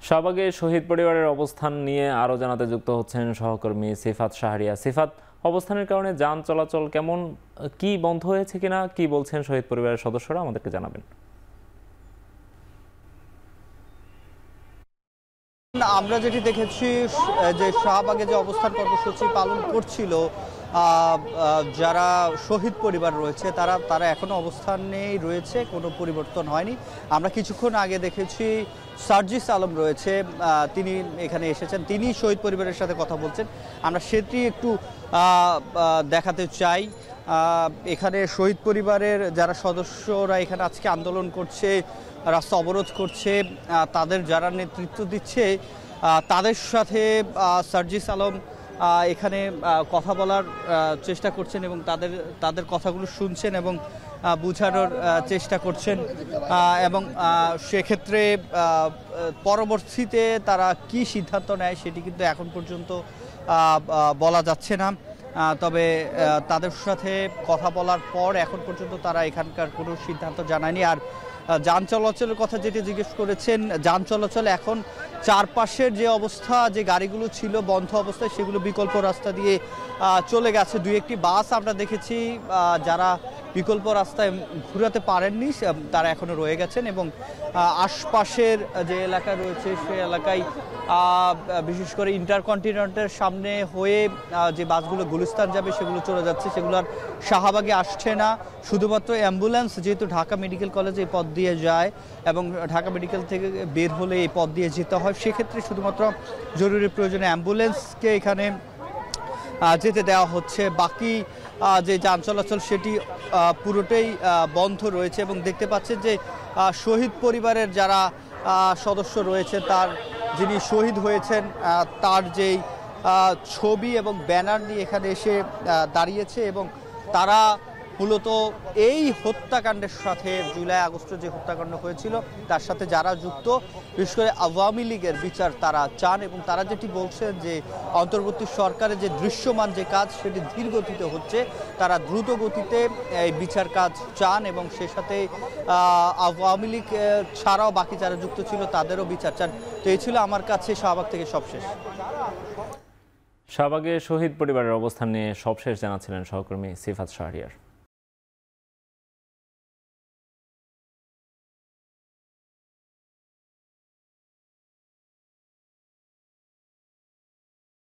শাহবাগে শহীদ পরিবারের অবস্থান নিয়ে আরও জানাতে যুক্ত হচ্ছেন সহকর্মী সিফাত শাহরিয়া। সিফাত, অবস্থানের কারণে যান চলাচল কেমন, কি বন্ধ হয়েছে কিনা, কি বলছেন শহীদ পরিবারের সদস্যরা, আমাদেরকে জানাবেন। আমরা যেটি দেখেছি যে শাহবাগে যে অবস্থান কর্মসূচি পালন করছিল যারা শহীদ পরিবার রয়েছে তারা এখনো অবস্থানেই রয়েছে, কোনো পরিবর্তন হয়নি। আমরা কিছুক্ষণ আগে দেখেছি সার্জিস আলম রয়েছে, তিনি এখানে এসেছেন, তিনি শহীদ পরিবারের সাথে কথা বলছেন। আমরা সেটি একটু দেখাতে চাই। এখানে শহীদ পরিবারের যারা সদস্যরা এখানে আজকে আন্দোলন করছে, রাস্তা অবরোধ করছে, তাদের যারা নেতৃত্ব দিচ্ছে তাদের সাথে সার্জিস আলম এখানে কথা বলার চেষ্টা করছেন এবং তাদের কথাগুলো শুনছেন এবং বোঝানোর চেষ্টা করছেন এবং সেক্ষেত্রে পরবর্তীতে তারা কি সিদ্ধান্ত নেয় সেটি কিন্তু এখন পর্যন্ত বলা যাচ্ছে না। তবে তাদের সাথে কথা বলার পর এখন পর্যন্ত তারা এখানকার কোনো সিদ্ধান্ত জানায়নি। আর যান চলাচলের কথা যেটি জিজ্ঞেস করেছেন, যান চলাচল এখন চারপাশের যে অবস্থা, যে গাড়িগুলো ছিল বন্ধ অবস্থায় সেগুলো বিকল্প রাস্তা দিয়ে চলে গেছে। দুই একটি বাস আমরা দেখেছি যারা বিকল্প রাস্তায় ঘুরাতে পারেননি তারা এখনো রয়ে গেছেন এবং আশপাশের যে এলাকা রয়েছে সেই এলাকায় বিশেষ করে ইন্টারকন্টিনেন্টের সামনে হয়ে যে বাসগুলো গুলিস্তান যাবে সেগুলো চলে যাচ্ছে, সেগুলো আর শাহবাগে আসছে না। শুধুমাত্র অ্যাম্বুলেন্স, যেহেতু ঢাকা মেডিকেল কলেজে এই পথ দিয়ে যায় এবং ঢাকা মেডিকেল থেকে বের হলে এই পথ দিয়ে যেতে হয়, সেক্ষেত্রে শুধুমাত্র জরুরি প্রয়োজনে অ্যাম্বুলেন্সকে এখানে যেতে দেওয়া হচ্ছে। বাকি যে যান চলাচল সেটি পুরোটাই বন্ধ রয়েছে এবং দেখতে পাচ্ছেন যে শহীদ পরিবারের যারা সদস্য রয়েছে, যিনি শহীদ হয়েছেন তার যেই ছবি এবং ব্যানার নিয়ে এখানে এসে দাঁড়িয়েছে এবং তারা মূলত এই হত্যাকাণ্ডের সাথে, জুলাই আগস্টে যে হত্যাকাণ্ড হয়েছিল তার সাথে যারা যুক্ত, বিশেষ করে আওয়ামী লীগের বিচার তারা চান এবং তারা যেটি বলছেন যে অন্তর্বর্তী সরকারের যে দৃশ্যমান যে কাজ সেটি ধীর গতিতে হচ্ছে, তারা দ্রুত গতিতে এই বিচার কাজ চান এবং সে সাথে আওয়ামী লীগ ছাড়াও বাকি যারা যুক্ত ছিল তাদেরও বিচার চান। তো এই ছিল আমার কাছে শাহবাগ থেকে সবশেষ। শাহবাগে শহীদ পরিবারের অবস্থান নিয়ে সবশেষ জানাচ্ছিলেন সহকর্মী সিফাত শাহরিয়ার।